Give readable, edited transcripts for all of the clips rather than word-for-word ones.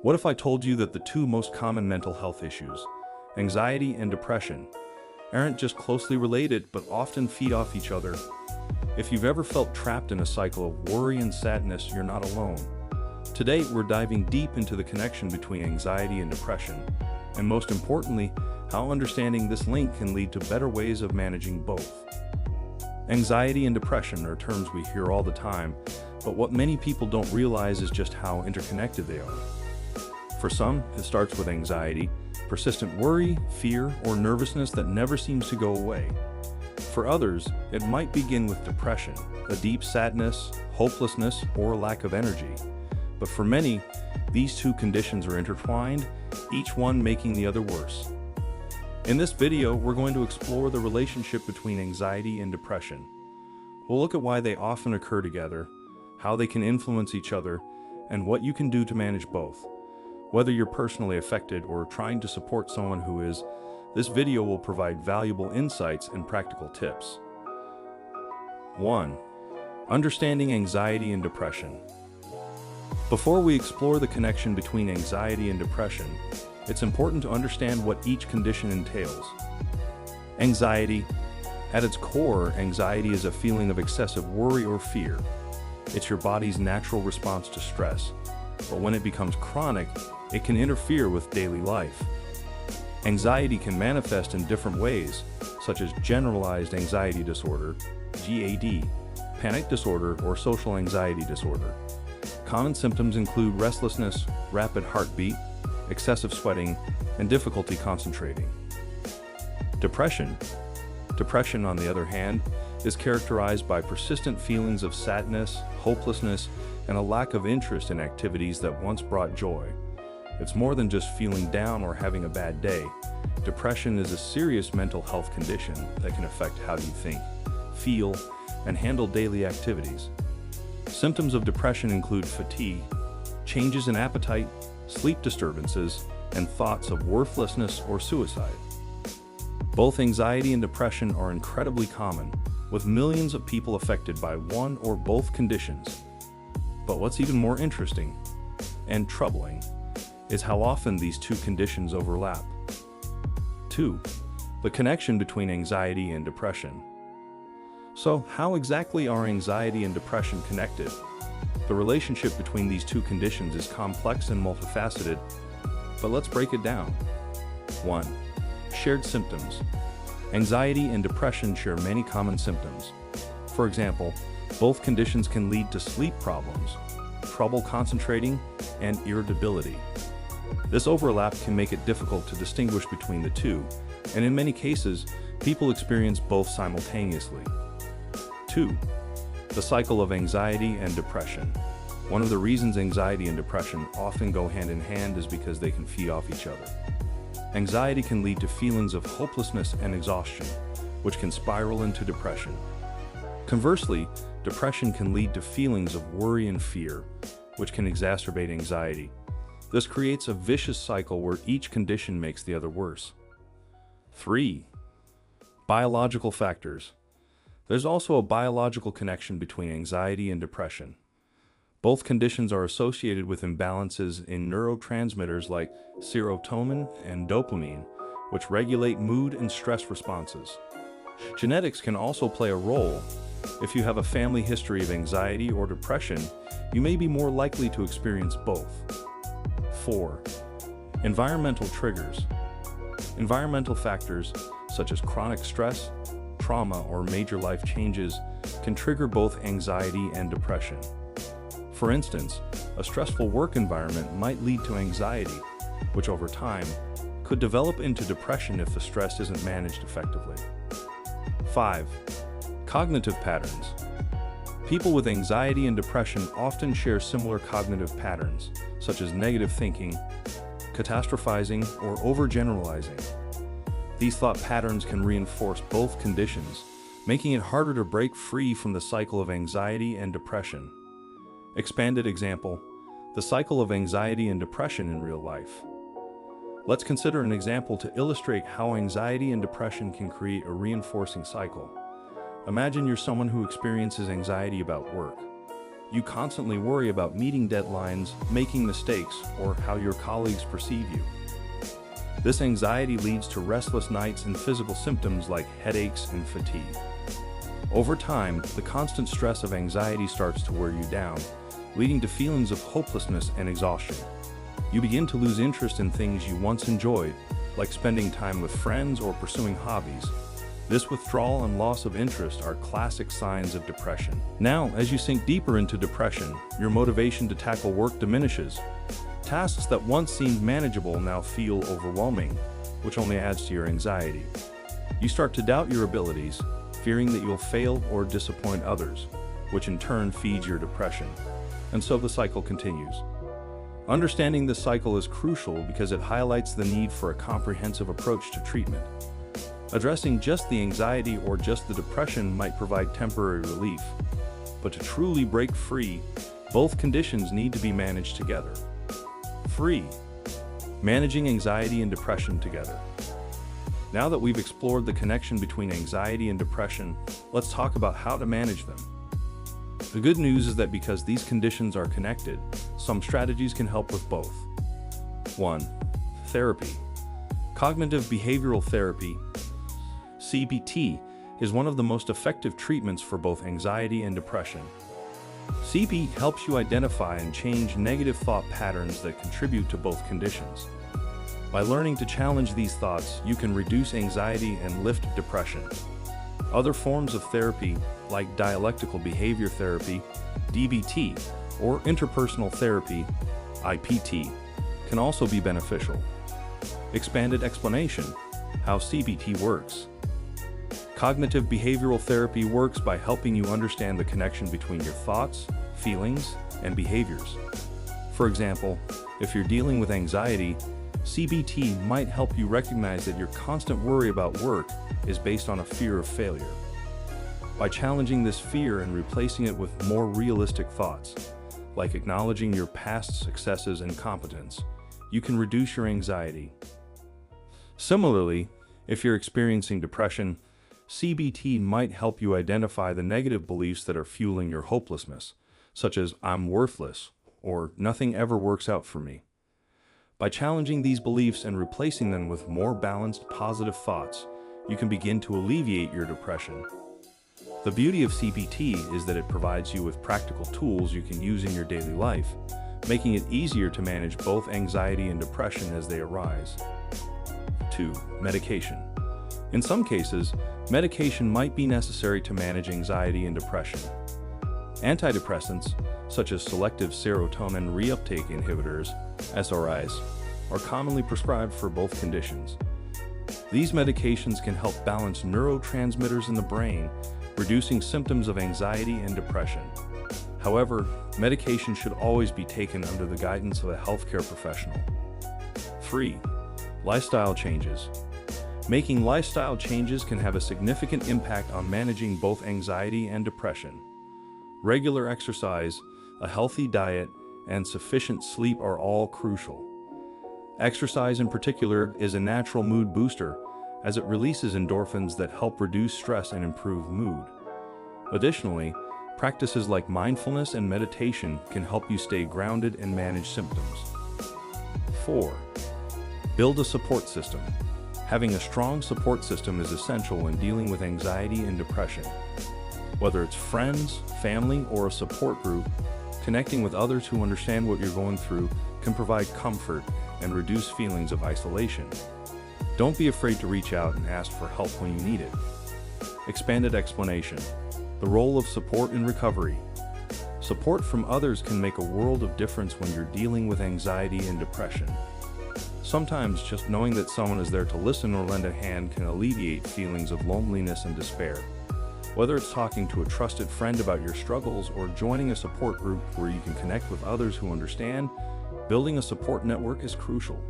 What if I told you that the two most common mental health issues, anxiety and depression, aren't just closely related but often feed off each other? If you've ever felt trapped in a cycle of worry and sadness, you're not alone. Today, we're diving deep into the connection between anxiety and depression, and most importantly, how understanding this link can lead to better ways of managing both. Anxiety and depression are terms we hear all the time, but what many people don't realize is just how interconnected they are. For some, it starts with anxiety, persistent worry, fear, or nervousness that never seems to go away. For others, it might begin with depression, a deep sadness, hopelessness, or lack of energy. But for many, these two conditions are intertwined, each one making the other worse. In this video, we're going to explore the relationship between anxiety and depression. We'll look at why they often occur together, how they can influence each other, and what you can do to manage both. Whether you're personally affected or trying to support someone who is, this video will provide valuable insights and practical tips. 1. Understanding anxiety and depression. Before we explore the connection between anxiety and depression, it's important to understand what each condition entails. Anxiety. At its core, anxiety is a feeling of excessive worry or fear. It's your body's natural response to stress, but when it becomes chronic, it can interfere with daily life. Anxiety can manifest in different ways, such as generalized anxiety disorder, GAD, panic disorder, or social anxiety disorder. Common symptoms include restlessness, rapid heartbeat, excessive sweating, and difficulty concentrating. Depression. Depression, on the other hand, is characterized by persistent feelings of sadness, hopelessness, and a lack of interest in activities that once brought joy. It's more than just feeling down or having a bad day. Depression is a serious mental health condition that can affect how you think, feel, and handle daily activities. Symptoms of depression include fatigue, changes in appetite, sleep disturbances, and thoughts of worthlessness or suicide. Both anxiety and depression are incredibly common, with millions of people affected by one or both conditions. But what's even more interesting and troubling is how often these two conditions overlap. 2. The connection between anxiety and depression. So, how exactly are anxiety and depression connected? The relationship between these two conditions is complex and multifaceted, but let's break it down. 1. Shared symptoms. Anxiety and depression share many common symptoms. For example, both conditions can lead to sleep problems, trouble concentrating, and irritability. This overlap can make it difficult to distinguish between the two, and in many cases, people experience both simultaneously. 2. The cycle of anxiety and depression. One of the reasons anxiety and depression often go hand in hand is because they can feed off each other. Anxiety can lead to feelings of hopelessness and exhaustion, which can spiral into depression. Conversely, depression can lead to feelings of worry and fear, which can exacerbate anxiety. This creates a vicious cycle where each condition makes the other worse. 3. Biological factors. There's also a biological connection between anxiety and depression. Both conditions are associated with imbalances in neurotransmitters like serotonin and dopamine, which regulate mood and stress responses. Genetics can also play a role. If you have a family history of anxiety or depression, you may be more likely to experience both. 4. Environmental triggers. Environmental factors, such as chronic stress, trauma, or major life changes, can trigger both anxiety and depression. For instance, a stressful work environment might lead to anxiety, which over time could develop into depression if the stress isn't managed effectively. 5. Cognitive patterns. People with anxiety and depression often share similar cognitive patterns, such as negative thinking, catastrophizing, or overgeneralizing. These thought patterns can reinforce both conditions, making it harder to break free from the cycle of anxiety and depression. Expanded example, the cycle of anxiety and depression in real life. Let's consider an example to illustrate how anxiety and depression can create a reinforcing cycle. Imagine you're someone who experiences anxiety about work. You constantly worry about meeting deadlines, making mistakes, or how your colleagues perceive you. This anxiety leads to restless nights and physical symptoms like headaches and fatigue. Over time, the constant stress of anxiety starts to wear you down, leading to feelings of hopelessness and exhaustion. You begin to lose interest in things you once enjoyed, like spending time with friends or pursuing hobbies. This withdrawal and loss of interest are classic signs of depression. Now, as you sink deeper into depression, your motivation to tackle work diminishes. Tasks that once seemed manageable now feel overwhelming, which only adds to your anxiety. You start to doubt your abilities, fearing that you'll fail or disappoint others, which in turn feeds your depression. And so the cycle continues. Understanding this cycle is crucial because it highlights the need for a comprehensive approach to treatment. Addressing just the anxiety or just the depression might provide temporary relief, but to truly break free, both conditions need to be managed together. Managing anxiety and depression together. Now that we've explored the connection between anxiety and depression, let's talk about how to manage them. The good news is that because these conditions are connected, some strategies can help with both. 1. Therapy. Cognitive behavioral therapy, CBT, is one of the most effective treatments for both anxiety and depression. CBT helps you identify and change negative thought patterns that contribute to both conditions. By learning to challenge these thoughts, you can reduce anxiety and lift depression. Other forms of therapy, like dialectical behavior therapy, DBT, or interpersonal therapy, IPT, can also be beneficial. Expanded explanation: how CBT works. Cognitive behavioral therapy works by helping you understand the connection between your thoughts, feelings, and behaviors. For example, if you're dealing with anxiety, CBT might help you recognize that your constant worry about work is based on a fear of failure. By challenging this fear and replacing it with more realistic thoughts, like acknowledging your past successes and competence, you can reduce your anxiety. Similarly, if you're experiencing depression, CBT might help you identify the negative beliefs that are fueling your hopelessness, such as "I'm worthless" or "nothing ever works out for me." By challenging these beliefs and replacing them with more balanced, positive thoughts, you can begin to alleviate your depression. The beauty of CBT is that it provides you with practical tools you can use in your daily life, making it easier to manage both anxiety and depression as they arise. 2. Medication. In some cases, medication might be necessary to manage anxiety and depression. Antidepressants, such as selective serotonin reuptake inhibitors, SRIs, are commonly prescribed for both conditions. These medications can help balance neurotransmitters in the brain, reducing symptoms of anxiety and depression. However, medication should always be taken under the guidance of a healthcare professional. 3. Lifestyle changes. Making lifestyle changes can have a significant impact on managing both anxiety and depression. Regular exercise, a healthy diet, and sufficient sleep are all crucial. Exercise in particular is a natural mood booster, as it releases endorphins that help reduce stress and improve mood. Additionally, practices like mindfulness and meditation can help you stay grounded and manage symptoms. 4. Build a support system. Having a strong support system is essential when dealing with anxiety and depression. Whether it's friends, family, or a support group, connecting with others who understand what you're going through can provide comfort and reduce feelings of isolation. Don't be afraid to reach out and ask for help when you need it. Expanded explanation: the role of support in recovery. Support from others can make a world of difference when you're dealing with anxiety and depression. Sometimes just knowing that someone is there to listen or lend a hand can alleviate feelings of loneliness and despair. Whether it's talking to a trusted friend about your struggles or joining a support group where you can connect with others who understand, building a support network is crucial.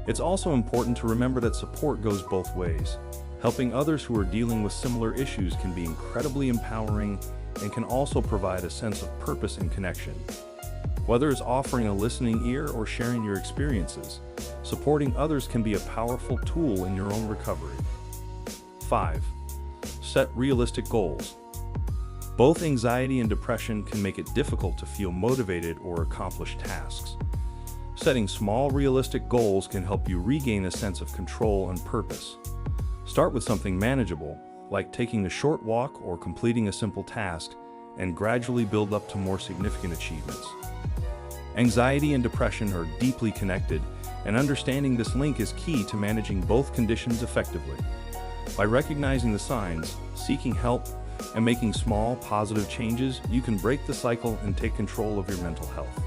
It's also important to remember that support goes both ways. Helping others who are dealing with similar issues can be incredibly empowering and can also provide a sense of purpose and connection. Whether it's offering a listening ear or sharing your experiences, supporting others can be a powerful tool in your own recovery. 5. Set realistic goals. Both anxiety and depression can make it difficult to feel motivated or accomplish tasks. Setting small, realistic goals can help you regain a sense of control and purpose. Start with something manageable, like taking a short walk or completing a simple task, and gradually build up to more significant achievements. Anxiety and depression are deeply connected, and understanding this link is key to managing both conditions effectively. By recognizing the signs, seeking help, and making small, positive changes, you can break the cycle and take control of your mental health.